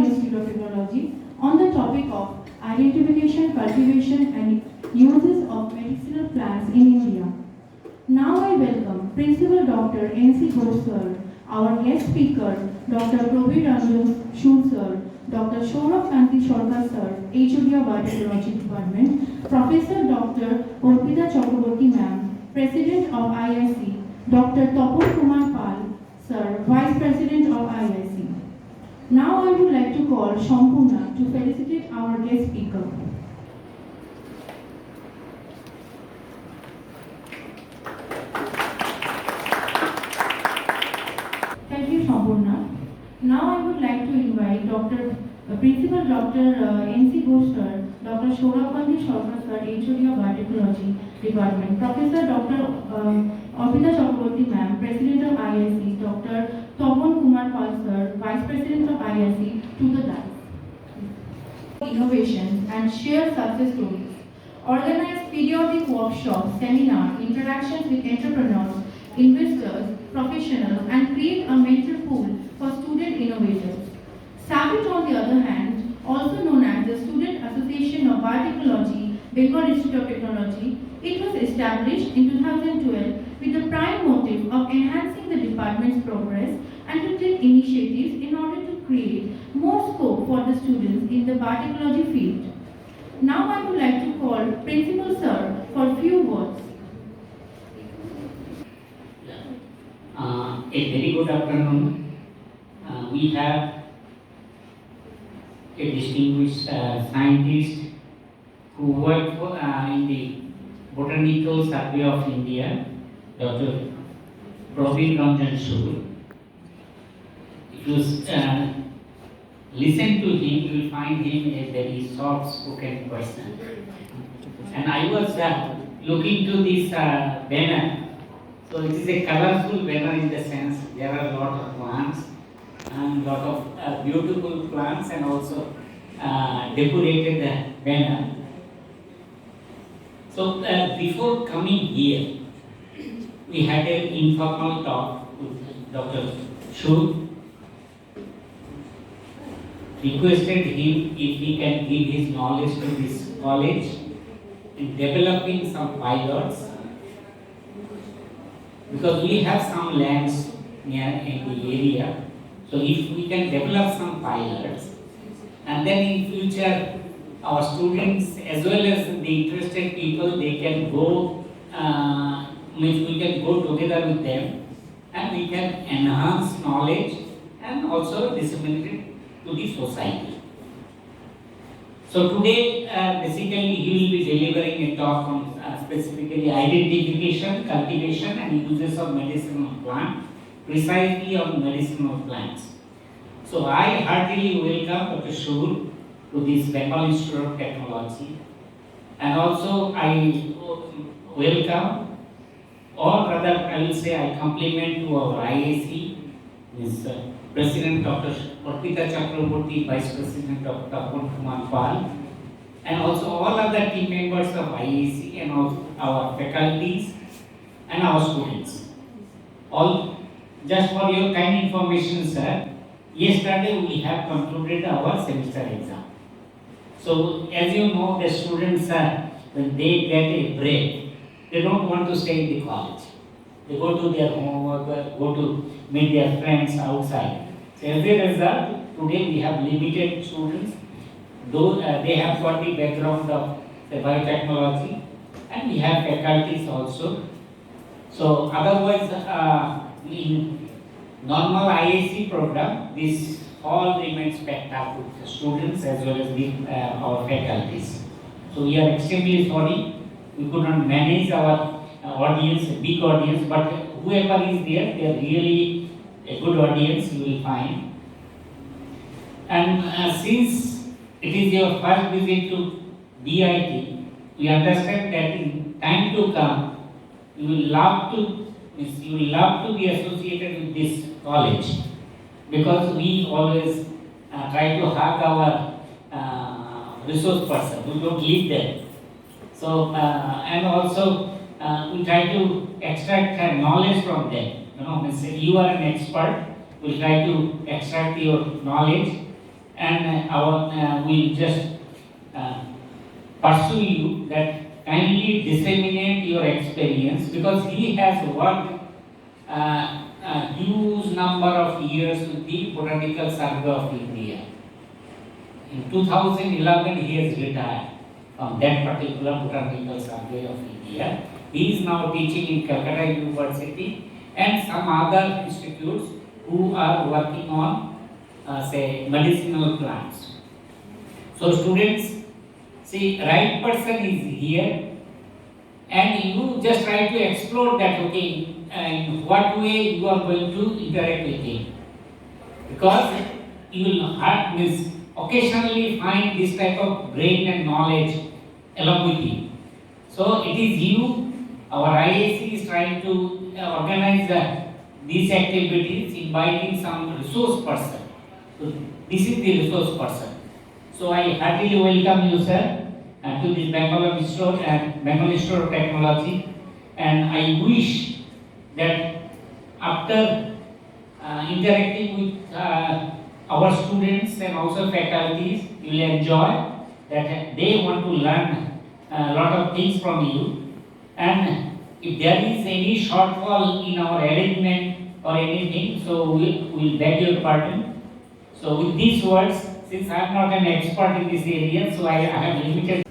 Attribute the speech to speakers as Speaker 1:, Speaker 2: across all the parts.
Speaker 1: Institute of Technology on the topic of identification, cultivation and uses of medicinal plants in India. Now I welcome Principal Dr. N.C. Ghosh sir, our guest speaker, Dr. Prabir Ranjan sir, Dr. Shourabh Kanti Sharkar sir, HOD of Biotechnology Department, Professor Dr. Orpita Chakraborty ma'am, President of IIC, Dr. Tapon Kumar Pal sir, Vice President of IIC. Now I would like to call Shampurna to felicitate our guest speaker. Thank you, Shampurna. Now I would like to invite Principal Dr. N.C. Ghosh sir, Dr. Shourabh Kanti Sharkar sir, HOD of Biotechnology Department, Professor Dr. Orpita Chakraborty ma'am, President of IIC, Dr. Tapon Kumar Pal sir, Vice President of IIC, to the dais. Innovations and share success stories. Organize periodic workshops, seminars, interactions with entrepreneurs, investors, professionals, and create a mentor pool for student innovators. SABBIT, on the other hand, also known as the Student Association of Biotechnology, Bengal Institute of Technology, it was established in 2012 with the prime motive of enhancing the department's progress and to take initiatives in order to create more scope for the students in the biotechnology field. Now I would like to call Principal Sir for a few words.
Speaker 2: A very good afternoon. We have a distinguished scientist who worked in the Botanical Survey of India, Dr. Prabir Ranjan. If you listen to him, you will find him a very soft-spoken person. And I was looking to this banner. So it is a colorful banner in the sense there are a lot of plants and lot of beautiful plants and also decorated banner. So before coming here, we had an informal talk with Dr. Shur. Requested him if he can give his knowledge to this college in developing some pilots, because we have some lands near in the area. So if we can develop some pilots, and then in future our students as well as the interested people, they can go, we can go together with them and we can enhance knowledge and also disseminate it to the society. So today basically he will be delivering a talk on specifically identification, cultivation and uses of medicinal plant, precisely on medicinal plants. So I heartily welcome Dr. Shur to this Bengal Institute of Technology, and also I welcome, or rather I will say I compliment to our IIC, Ms. President Dr. Orpita Chakraborty, Vice President Dr. Tapon Kumar Pal, and also all other team members of IIC and also our faculties and our students. All just for your kind information, sir, yesterday we have concluded our semester exam. So as you know, the students when they get a break, they don't want to stay in the college. They go to their homework, go to meet their friends outside. So as a result, today we have limited students, though they have got the background of the biotechnology, and we have faculties also. So otherwise, in normal IIC program, this all remains packed up with the students as well as the, our faculties. So we are extremely sorry we could not manage our audience, a big audience, but whoever is there, they are really a good audience you will find. And since it is your first visit to BIT, we understand that in time to come, you will love to be associated with this college, because we always try to hug our resource person. We don't leave them. So and also we try to extract knowledge from them. You know, you are an expert. We try to extract your knowledge and we'll just pursue you that kindly disseminate your experience, because he has worked a huge number of years with the Botanical Survey of India. In 2011, he has retired from that particular Botanical Survey of India. He is now teaching in Calcutta University and some other institutes who are working on, say, medicinal plants. So students, see, right person is here, and you just try to explore that, okay, in what way you are going to interact with him. Because you will occasionally find this type of brain and knowledge along with you. So it is you, our IIC is trying to organize these activities, inviting some resource person. So this is the resource person. So I heartily welcome you, sir, to this Bengal Institute and Bengal Institute of Technology. And I wish that after interacting with our students and also faculties, you will enjoy that they want to learn a lot of things from you. And if there is any shortfall in our arrangement or anything, so we'll beg your pardon. So with these words, since I am not an expert in this area, so I have limited.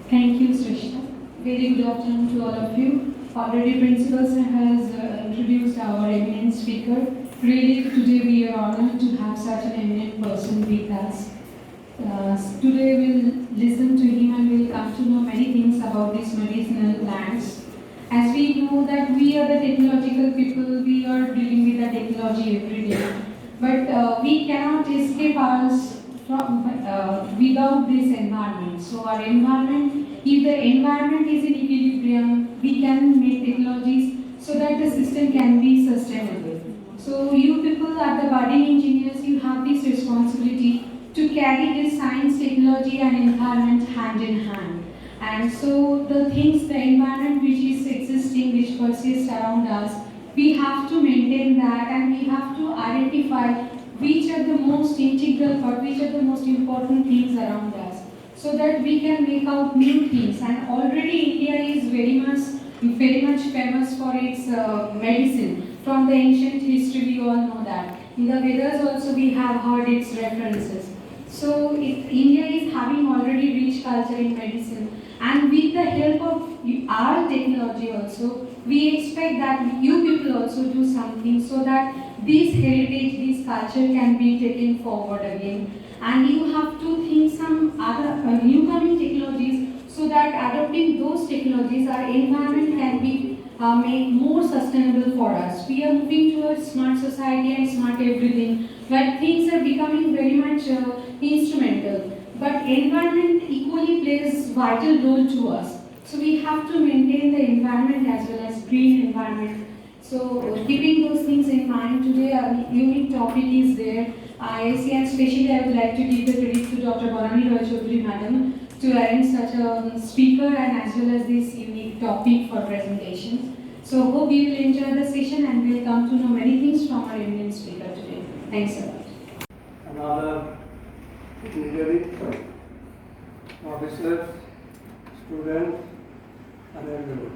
Speaker 3: Thank you, Srishta. Very good afternoon to all of you. Already Principal Sir has introduced our eminent speaker. Really, today we are honored to have such an eminent person with us. Today we'll listen to him and we'll come to know many things about these medicinal plants. As we know that we are the technological people, we are dealing with the technology every day. But we cannot escape us from without this environment. So our environment, if the environment is in equilibrium, we can make technologies so that the system can be sustainable. So you people are the budding engineers, you have this responsibility to carry this science, technology and environment hand in hand. And so the things, the environment which is existing, which persists around us, we have to maintain that, and we have to identify which are the most integral part, which are the most important things around us, so that we can make out new things. And already India is very much famous for its medicine. From the ancient history, we all know that. In the Vedas also we have heard its references. So India is having already rich culture in medicine, and with the help of our technology also, we expect that you people also do something so that this heritage, this culture can be taken forward again. And you have to think some other new coming technologies, so that adopting those technologies, our environment can be made more sustainable for us. We are moving towards smart society and smart everything, where things are becoming very much instrumental. But environment equally plays vital role to us. So we have to maintain the environment as well as green environment. So keeping those things in mind, today a unique topic is there. IIC, and especially I would like to give the credit to Dr. Botanical Madam to arrange such a speaker and as well as this unique topic for presentation. So hope you will enjoy the session and we will come to know many things from our eminent speaker today. Thanks a lot.
Speaker 4: Another dignitary, officers, students, and everybody.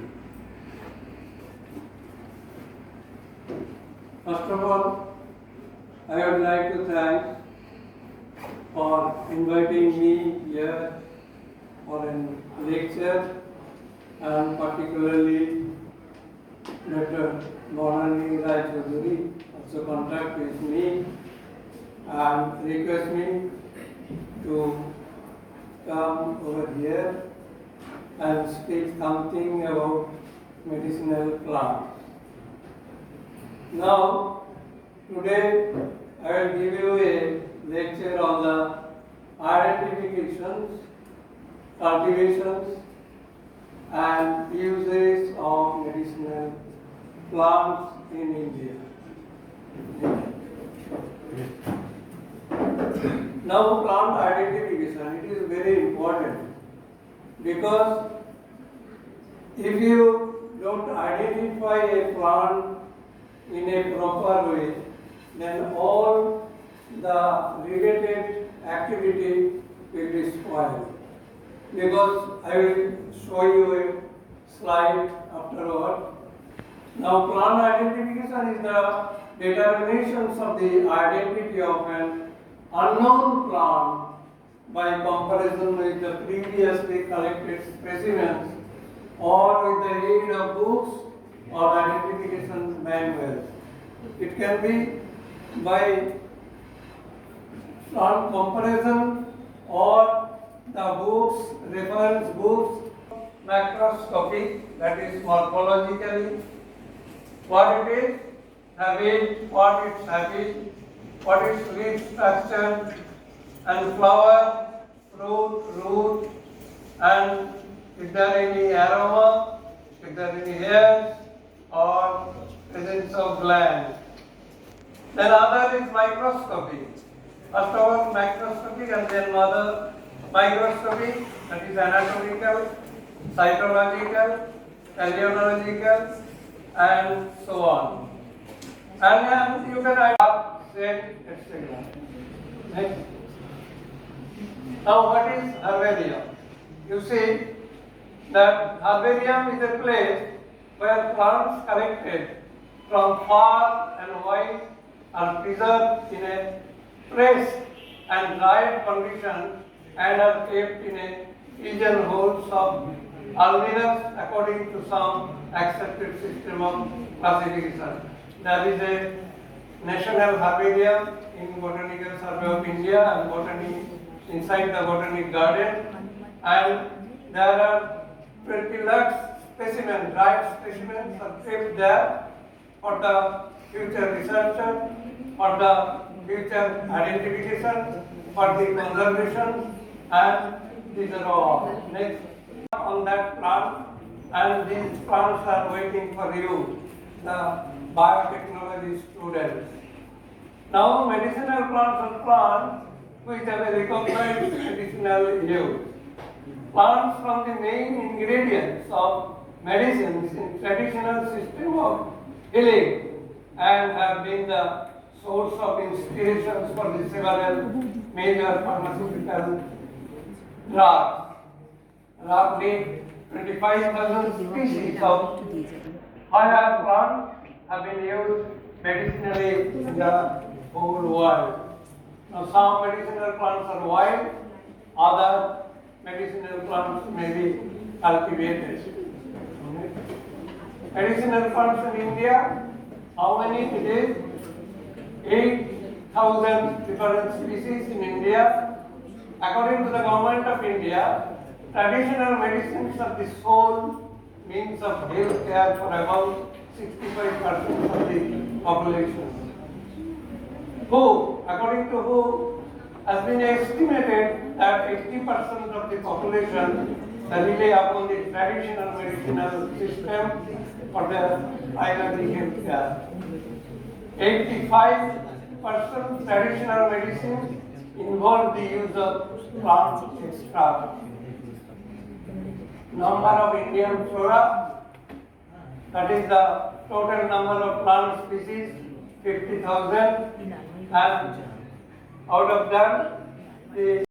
Speaker 4: First of all, I would like to thank for inviting me here for a lecture, and particularly Dr. Botanical also contact with me and request me to come over here and speak something about medicinal plants. Now, today I will give you a lecture on the identifications, cultivations and uses of medicinal plants in India. Now, plant identification, it is very important, because if you don't identify a plant in a proper way, then all the related activity will be spoiled. Because I will show you a slide afterward. Now, plant identification is the determinations of the identity of an unknown plant by comparison with the previously collected specimens or with the aid of books or identification manuals. It can be by plant comparison or the books, reference books, macroscopy, that is morphologically, what it is, habit, what its habit, what its leaf structure, and flower, fruit, root, and if there are any aroma, if there are any hairs, or presence of glands. Then other is microscopy. First of all, macroscopy, and then other microscopy, that is anatomical, cytological, paleontological, and so on. And then you can add set, etc. Next. Now, what is herbarium? You see that herbarium is a place where plants collected from far and wide are preserved in a pressed and dried condition and are kept in a pigeonholes of almirals according to some accepted system of classification. There is a national herbarium in Botanical Survey of India and botany inside the Botanic Garden, and there are 20 lakhs specimens, dried specimens are kept there for the future researcher, for the future identification, for the conservation, and these are all. Next, on that plant, and these plants are waiting for you, the biotechnology students. Now, medicinal plants are plants which have a recognized medicinal use. Plants from the main ingredients of medicines in traditional system of healing and have been the source of inspirations for the several major pharmaceutical drugs. Roughly 25,000 species of higher plants have been used medicinally in the whole world. Now, some medicinal plants are wild, other medicinal plants may be cultivated. Medicinal plants in India, how many it is? 8,000 different species in India. According to the government of India, traditional medicines are the sole means of health care for about 65% of the population. WHO, according to WHO, has been estimated that 80% of the population rely upon the traditional medicinal system for their ayurvedic health care. 85% traditional medicine involve the use of plant extract. Number of Indian flora, that is the total number of plant species, 50,000, and out of them, the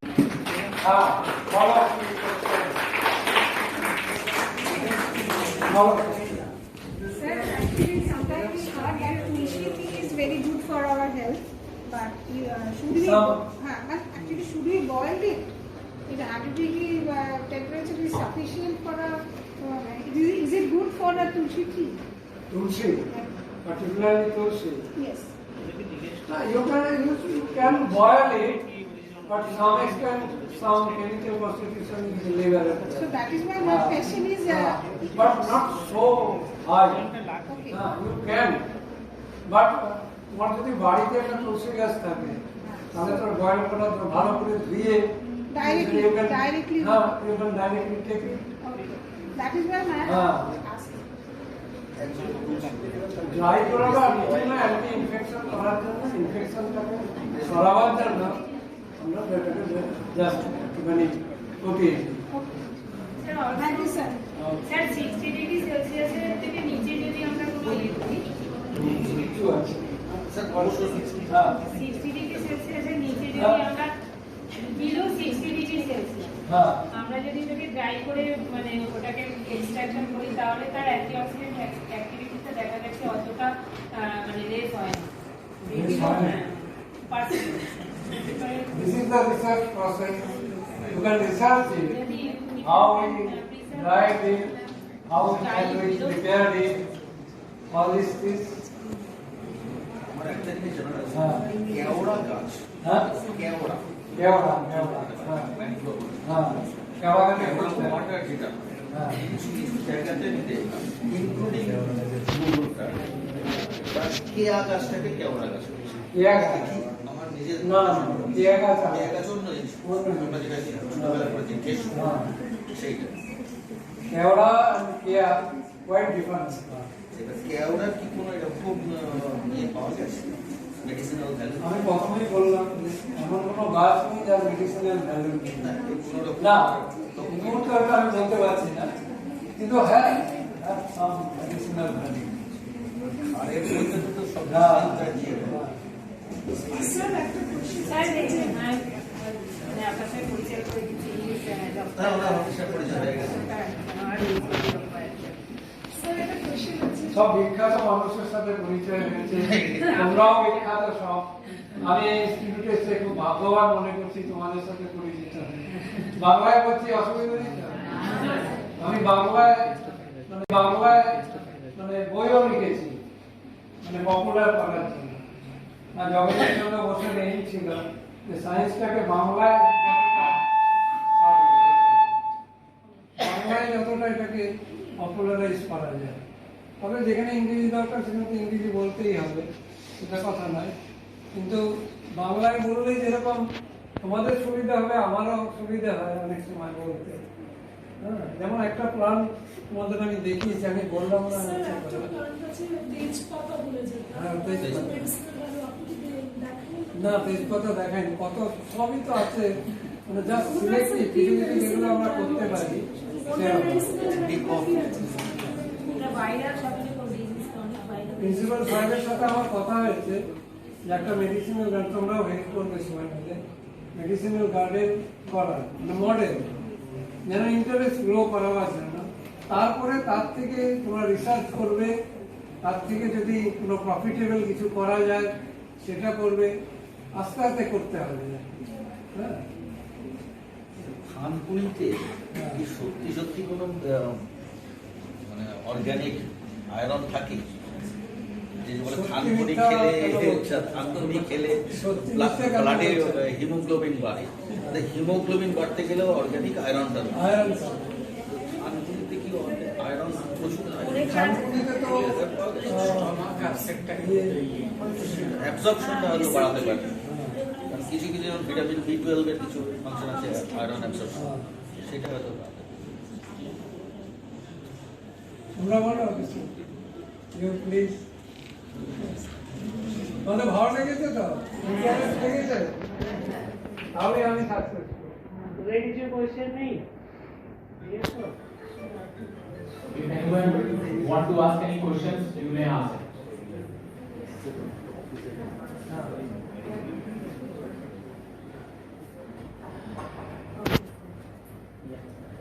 Speaker 5: Sir, actually sometimes we thought that tulsi tea is very good for our health, but should we boil it? Is adequate temperature is sufficient for a? Is it good for a tulsi tea?
Speaker 4: Tulsi, particularly tulsi.
Speaker 5: Yes.
Speaker 4: You can boil it, but to some extent, some chemical constitution is delivered.
Speaker 5: So that is why my question is.
Speaker 4: But not so high.
Speaker 5: Okay.
Speaker 4: You can, but তোমার যদি বাড়িতে একটা তুলসী গাছ থাকে তাহলে তো boil করা ভালো করে ধুয়ে
Speaker 5: Directly.
Speaker 4: you can directly take it.
Speaker 5: Okay. That is why my asking.
Speaker 4: Dry করাটা বিভিন্ন অ্যান্টি ইনফেকশন করার জন্য ইনফেকশনটাকে সরাবার জন্য আমরা এটাকে জাস্ট একটুখানি কটিয়ে দিই।
Speaker 5: Thank you, sir.
Speaker 6: Sir 60 degree সেলসিয়াসের থেকে নিচে যদি আমরা কোনো ইয়ে করি
Speaker 4: কিছু আছে স্যার
Speaker 6: 60 ডিগ্রি সেলসিয়াসের নিচে যদি আমরা বিলো 60 ডিগ্রি সেলসিয়াস।
Speaker 4: হ্যাঁ
Speaker 6: আমরা যদি এটাকে ড্রাই করে মানে ওটাকে এক্সট্রাকশন করি তাহলে তার অ্যান্টিঅক্সিডেন্ট অ্যাক্টিভিটিটা দেখা যাচ্ছে অতটা মানে লেস হয় না।
Speaker 4: Less হয় না। This is the research process. You can research it. How we dried it, how we prepared it, all these things.
Speaker 7: আমার একটা জিনিস জানার আছে,
Speaker 4: হ্যাঁ
Speaker 7: কেওড়া গাছ,
Speaker 4: হ্যাঁ
Speaker 7: কেওড়া,
Speaker 4: কেওড়া হ্যাঁ হ্যাঁ কেওড়া গাছ
Speaker 7: ওয়াটার যেটা,
Speaker 4: হ্যাঁ
Speaker 7: কিছু কিছু জায়গাতে নিতে ইনক্লুডিং গুগলটা বা কেয়া গাছটাকে কেওড়া গাছ বলছে।
Speaker 4: কেয়া গাছ
Speaker 7: আমার নিজের
Speaker 4: না কেয়া গাছ
Speaker 7: কেয়া গাছ অন্য জিনিস, আমরা যেটা ছোটবেলা করেছি টেস্ট সেইটা।
Speaker 4: কেওড়া and কেয়া quite different.
Speaker 7: সেটা কেওড়ার কি কোনো এরকম ইয়ে পাওয়া গেছে মেডিসিনাল ভ্যালু?
Speaker 4: আমি প্রথমেই বললাম যে এমন কোনো গাছ নেই যার মেডিসিনাল ভ্যালু নেই।
Speaker 7: না কোনো রকম
Speaker 4: না এই মুহূর্তে হয়তো আমি বলতে পারছি না, কিন্তু হ্যাঁ সাম মেডিসিনাল ভ্যালু।
Speaker 7: আর এর মধ্যে তো সব
Speaker 4: হ্যাঁ
Speaker 7: দিয়ে
Speaker 6: স্যার দেখুন মানে আপনার সাথে পরিচয় করে দিচ্ছি
Speaker 7: হ্যাঁ ওরা অফিসার পরিচয় হয়ে গেছে।
Speaker 4: সব বিখ্যাত মানুষের সাথে পরিচয় হয়েছে, তোমরাও বিখ্যাত সব। আমি এই ইনস্টিটিউটে এসে খুব ভাগ্যবান মনে করছি তোমাদের সাথে পরিচিত হয়ে। বাংলায় বলছি অসুবিধা নেই তো? আমি বাংলায় মানে বইও লিখেছি মানে পপুলার করার জন্য। না জগতের জন্য বসে নেই ছিল যে সায়েন্সটাকে বাংলায় যতটা এটাকে পপুলারাইজ করা যায়। তবে যেখানে ইংরেজি দরকার সেখানে তো ইংরেজি বলতেই হবে, সেটা কথা নয়, কিন্তু বাংলায় বললেই যেরকম তোমাদের সুবিধা হবে আমারও সুবিধা হয় অনেক সময় বলতে। হ্যাঁ যেমন একটা প্ল্যান তোমাদের আমি দেখিয়েছি, আমি বললাম না হ্যাঁ না তেজপাতা দেখায়নি, কত সবই তো আছে, মানে জাস্ট সিলেক্টিভ কিছু কিছু যেগুলো আমরা করতে পারি প্রিন্সিপাল সাহেবের সাথে আমার কথা হয়েছে যে একটা মেডিসিনাল গার্ডেন, তোমরাও হেল্প করবে সময় মিলে, মেডিসিনাল গার্ডেন করার মানে মডেল যেন ইন্টারেস্ট গ্রো করাবার জন্য। তারপরে তার থেকে তোমরা রিসার্চ করবে, তার থেকে যদি কোনো প্রফিটেবল কিছু করা যায় সেটা করবে, আস্তে আস্তে করতে হবে। হ্যাঁ
Speaker 7: থানকুনিতে কি সত্যি সত্যি কোনো মানে অর্গানিক আয়রন থাকে? যে বলে থানকুনি খেলে থানকুনি খেলে ব্লাডে হিমোগ্লোবিন বাড়ে, হিমোগ্লোবিন বাড়তে গেলেও অর্গানিক আয়রনটা থানকুনিতে কি আয়রন প্রচুর অ্যাবজর্পশনটা হয়তো বাড়াতে পারে। কিছু কিছু যেমন ভিটামিন B12 এর কিছু ফাংশন আছে আয়রন অ্যাবজর্পশন, সেটা হয়তো
Speaker 4: তোমরা বলো কিছু প্লিজ। মানে ভালো লেগেছে তো, ইন্টারেস্ট লেগেছে, তাহলে আমি সাকসেসফুল।
Speaker 8: Any question নেই?
Speaker 9: If anyone want to ask any questions, you may ask.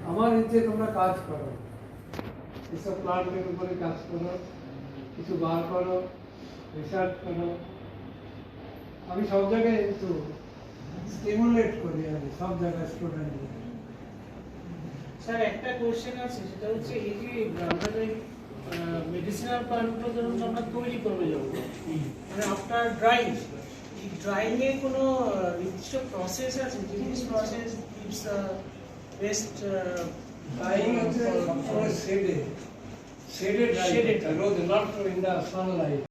Speaker 4: আমার ইচ্ছে তোমরা কাজ করো, এসব প্ল্যান্টের উপরে কাজ করো, কিছু বার করো, রিসার্চ করো। আমি সব জায়গায় একটু স্টিমুলেট করি, আমি সব জায়গায় স্টুডেন্টদের।
Speaker 8: স্যার একটা কোশ্চেন আছে, সেটা হচ্ছে এই যে আমাদের মেডিসিনাল প্ল্যান্টগুলো ধরুন আমরা তৈরি করবো যখন, মানে আফটার ড্রাইং, এই ড্রাইং এর কোনো নির্দিষ্ট প্রসেস আছে, জিনিস প্রসেস ইটস বেস্ট
Speaker 4: ড্রাইং হচ্ছে শেডে ড্রাই, রোদ নট ইন দ্য সানলাইট।